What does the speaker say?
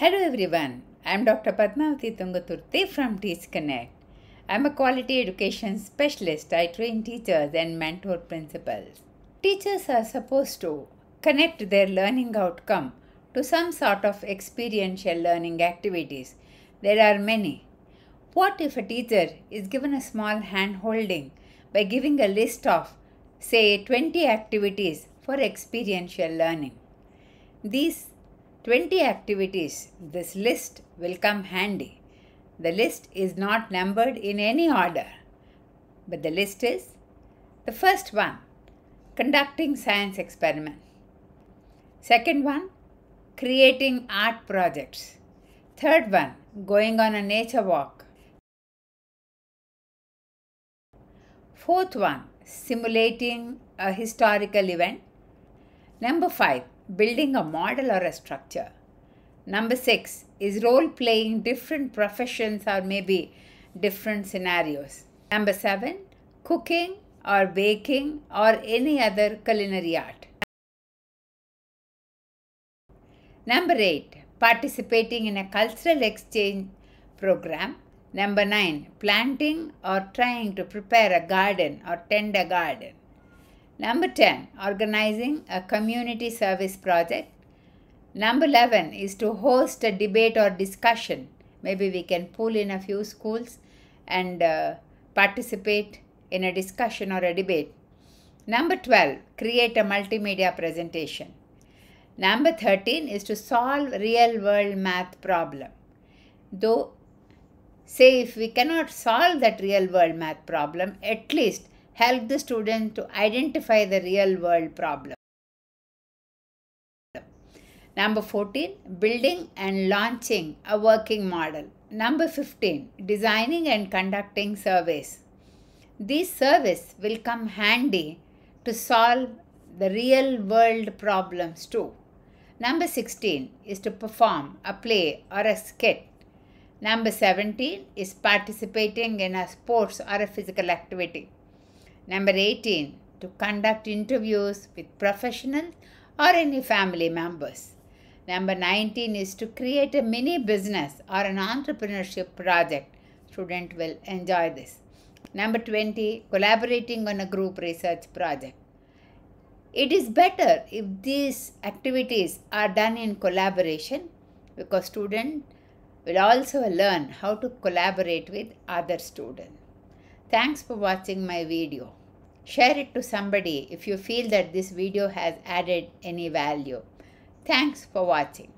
Hello everyone, I am Dr. Padmavati Tungaturthi from Teach Connect. I am a quality education specialist. I train teachers and mentor principals. Teachers are supposed to connect their learning outcome to some sort of experiential learning activities. There are many. What if a teacher is given a small hand-holding by giving a list of, say, 20 activities for experiential learning? These 20 activities, this list will come handy. The list is not numbered in any order, but the list is the first one, conducting science experiment. Second one, creating art projects. Third one, going on a nature walk. Fourth one, simulating a historical event. Number 5, building a model or a structure. Number 6 is role-playing different professions or maybe different scenarios. Number 7, cooking or baking or any other culinary art. Number 8, participating in a cultural exchange program. Number 9, planting or trying to prepare a garden or tend a garden. Number 10, organizing a community service project. Number 11 is to host a debate or discussion. Maybe we can pull in a few schools and participate in a discussion or a debate. Number 12, create a multimedia presentation. Number 13 is to solve real-world math problem. Though, say if we cannot solve that real-world math problem, at least help the student to identify the real-world problem. Number 14, building and launching a working model. Number 15, designing and conducting surveys. These surveys will come handy to solve the real-world problems too. Number 16 is to perform a play or a skit. Number 17 is participating in a sports or a physical activity. Number 18, to conduct interviews with professionals or any family members. Number 19 is to create a mini business or an entrepreneurship project. Student will enjoy this. Number 20, collaborating on a group research project. It is better if these activities are done in collaboration because student will also learn how to collaborate with other students. Thanks for watching my video. Share it to somebody if you feel that this video has added any value. Thanks for watching.